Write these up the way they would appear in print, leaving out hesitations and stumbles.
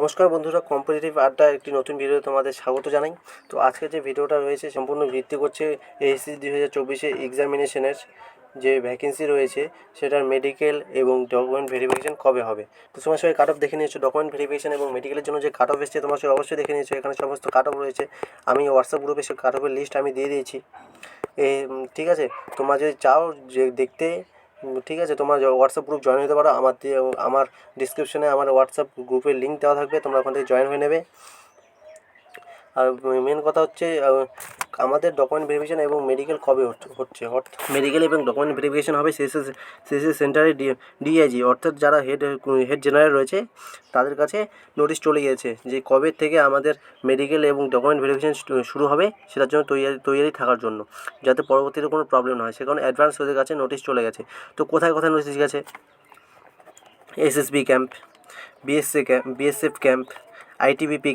নমস্কার বন্ধুরা, কম্পিটিটিভ আড্ডার একটি নতুন ভিডিওতে তোমাদের স্বাগত জানাই। তো আজকে যে ভিডিওটা রয়েছে সম্পূর্ণ ভিত্তি করছে এসএসসি 2024 এক্সামিনেশনের যে ভ্যাকেন্সি রয়েছে সেটার মেডিকেল এবং ডকুমেন্ট ভেরিফিকেশন কবে হবে। তো তোমার সবাই কাট অফ দেখে নিয়েছো, ডকুমেন্ট ভেরিফিকেশন এবং মেডিকেলের জন্য যে কাট অফ এসছে তোমার সবাই অবশ্যই দেখে নিয়েছো। এখানে সমস্ত কাট অফ রয়েছে, আমি হোয়াটসঅ্যাপ গ্রুপে সে কাট অফের লিস্ট আমি দিয়ে দিয়েছি। ঠিক আছে, তোমরা যদি চাও যে দেখতে, ঠিক আছে, তোমরা হোয়াটসঅ্যাপ গ্রুপ জয়েন হতে পারো। আমার ডিসক্রিপশনে আমার হোয়াটসঅ্যাপ গ্রুপের লিঙ্ক দেওয়া থাকবে, তোমরা ওখান থেকে জয়েন হয়ে নেবে। আর মেন কথা হচ্ছে আমাদের ডকুমেন্ট ভেরিফিকেশন এবং মেডিকেল কবে হচ্ছে মেডিকেল এবং ডকুমেন্ট ভেরিফিকেশন হবে সিএসসি সেন্টারে ডিআইজি অর্থাৎ যারা হেড জেনারেল রয়েছে তাদের কাছে নোটিশ চলে গিয়েছে যে কবে থেকে আমাদের মেডিকেল এবং ডকুমেন্ট ভেরিফিকেশন শুরু হবে, সেটার জন্য তৈরি থাকার জন্য, যাতে পরবর্তীতে কোনো প্রবলেম না হয় সে কারণে অ্যাডভান্স ওদের কাছে নোটিশ চলে গেছে। তো কোথায় কোথায় নোটিশ গেছে? SSB camp, BSF camp, ITBP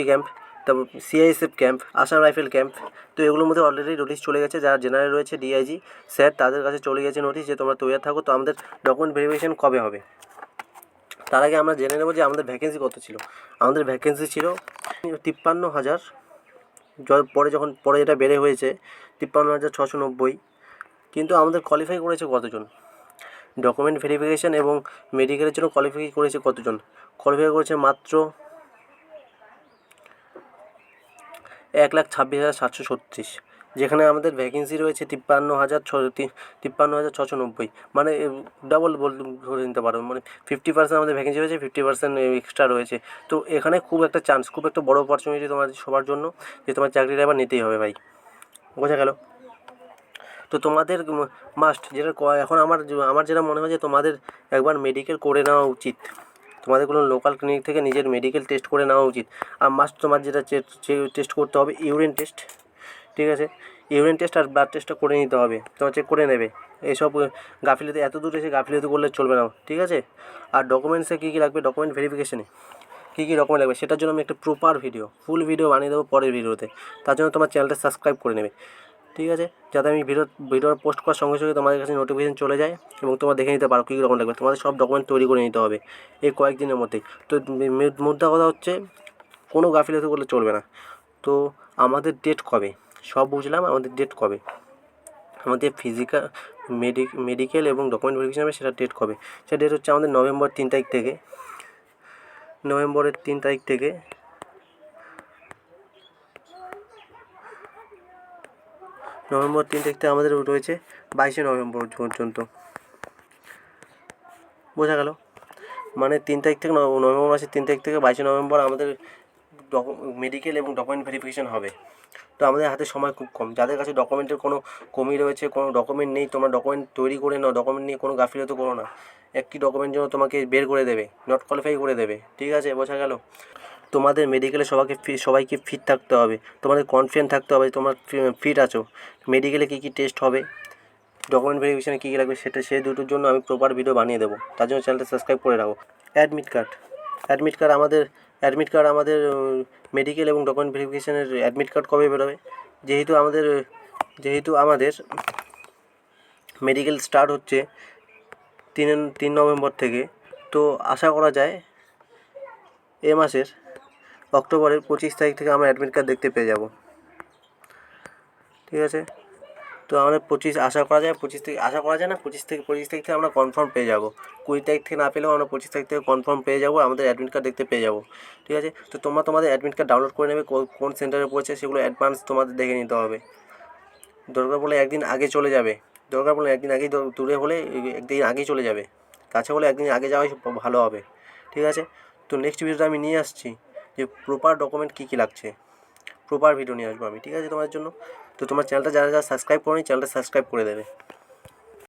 camp, তারপর CISF camp, Assam rifle camp. তো এগুলোর মধ্যে অলরেডি নোটিশ চলে গেছে। যারা জেনারেল রয়েছে ডিআইজি স্যার তাদের কাছে চলে গেছে নোটিশ যে তোমরা তৈরি থাকো। তো আমাদের ডকুমেন্ট ভেরিফিকেশন কবে হবে? তার আগে আমরা জেনে নেব যে আমাদের ভ্যাকেন্সি কত ছিল। আমাদের ভ্যাকেন্সি ছিল 53,000, পরে যেটা বেড়ে হয়েছে 53,690। কিন্তু আমাদের কোয়ালিফাই করেছে কতজন? ডকুমেন্ট ভেরিফিকেশন এবং মেডিকেলের জন্য কোয়ালিফাই করেছে কতজন? কোয়ালিফাই করেছে মাত্র 1,26,736, যেখানে আমাদের ভ্যাকেন্সি রয়েছে 53,690, মানে ডাবল ধরে নিতে পারো, মানে 50% আমাদের ভ্যাকেন্সি রয়েছে, 50% এক্সট্রা রয়েছে। তো এখানে খুব একটা চান্স, খুব একটা বড় অপরচুনিটি তোমাদের সবার জন্য যে তোমার চাকরিটা এবার নিতেই হবে ভাই, বোঝা গেল? তো তোমাদের মাস্ট যেটা এখন আমার যেটা মনে হয় যে তোমাদের একবার মেডিকেল করে নেওয়া উচিত। তোমাদের কোনো লোকাল ক্লিনিক থেকে নিজের মেডিকেল টেস্ট করে নেওয়া উচিত। আর মাস্ট তোমার যেটা টেস্ট করতে হবে ইউরিন টেস্ট, ঠিক আছে? ইউরিন টেস্ট আর ব্লাড টেস্টটা করে নিতে হবে, তোমার চেক করে নেবে। এইসব গাফিলতি, এত দূর এসে গাফিলতি করলে চলবে না, ঠিক আছে? আর ডকুমেন্টসে কী কী লাগবে, ডকুমেন্ট ভেরিফিকেশনে কী কী ডকুমেন্ট লাগবে সেটার জন্য আমি একটা প্রপার ফুল ভিডিও বানিয়ে দেবো পরের ভিডিওতে। তার জন্য তোমার চ্যানেলটা সাবস্ক্রাইব করে নেবে, ঠিক আছে? যাতে আমি ভিডিওর পোস্ট করার সঙ্গে সঙ্গে তোমাদের কাছে নোটিফিকেশন চলে যায় এবং তোমরা দেখে নিতে পারো কী কী ডকুমেন্ট লাগবে। তোমাদের সব ডকুমেন্ট তৈরি করে নিতে হবে এই কয়েকদিনের মধ্যেই। তো মুদ্রা কথা হচ্ছে কোনো গাফিলতি করলে চলবে না। তো আমাদের ডেট কবে? সব বুঝলাম, আমাদের ডেট কবে? আমাদের মেডিকেল এবং ডকুমেন্ট ভেরিফিকেশন হবে, সেটা ডেট কবে? সেটা ডেট হচ্ছে আমাদের নভেম্বরের 3 তারিখ থেকে নভেম্বর 3 তারিখ থেকে আমাদের রয়েছে 22শে নভেম্বর পর্যন্ত, বোঝা গেল? মানে 3 তারিখ থেকে নভেম্বর মাসের 3 তারিখ থেকে 22শে নভেম্বর আমাদের মেডিকেল এবং ডকুমেন্ট ভেরিফিকেশন হবে। তো আমাদের হাতে সময় খুব কম। যাদের কাছে ডকুমেন্টের কোনো কমি রয়েছে, কোনো ডকুমেন্ট নেই, তোমরা ডকুমেন্ট তৈরি করে নাও, ডকুমেন্ট নিয়ে কোনো গাফিলতি করো না। একটি ডকুমেন্ট জন্য তোমাকে বের করে দেবে, নট কোয়ালিফাই করে দেবে, ঠিক আছে? বোঝা গেল? তোমাদের মেডিকেলে সবাইকে ফিট থাকতে হবে, তোমাদের কনফিডেন্ট থাকতে হবে তোমরা ফিট আছো। মেডিকেলে কী কী টেস্ট হবে, ডকুমেন্ট ভেরিফিকেশানে কী কী লাগবে সেই দুটোর জন্য আমি প্রপার ভিডিও বানিয়ে দেবো। তার জন্য চ্যানেলটা সাবস্ক্রাইব করে রাখো। অ্যাডমিট কার্ড আমাদের মেডিকেল এবং ডকুমেন্ট ভেরিফিকেশানের অ্যাডমিট কার্ড কবে বেরোবে? যেহেতু আমাদের মেডিকেল স্টার্ট হচ্ছে 3 নভেম্বর থেকে, তো আশা করা যায় এ মাসের অক্টোবরের 25 তারিখ থেকে আমরা অ্যাডমিট কার্ড দেখতে পেয়ে যাব, ঠিক আছে? তো আমাদের 25 আশা করা যায় না, 25 তারিখ থেকে আমরা কনফার্ম পেয়ে যাব। 20 তারিখ থেকে না পেলেও আমরা 25 তারিখ থেকে কনফার্ম পেয়ে যাব, আমাদের অ্যাডমিট কার্ড দেখতে পেয়ে যাব, ঠিক আছে? তো তোমরা তোমাদের অ্যাডমিট কার্ড ডাউনলোড করে নেবে, কোন সেন্টারে পড়েছে সেগুলো অ্যাডভান্স তোমাদের দেখে নিতে হবে। দরকার পড়লে একদিন আগে চলে যাবে, একদিন আগেই, দূরে হলে একদিন আগেই চলে যাবে, কাছে হলে একদিন আগে যাওয়াই ভালো হবে, ঠিক আছে? তো নেক্সট ভিডিওতে আমি নিয়ে আসছি যে প্রপার ডকুমেন্ট কী কী লাগছে, প্রপার ভিডিও নিয়ে আসবো আমি, ঠিক আছে তোমাদের জন্য। তো তোমার চ্যানেলটা যারা সাবস্ক্রাইব করোনি চ্যানেলটা সাবস্ক্রাইব করে দেবে।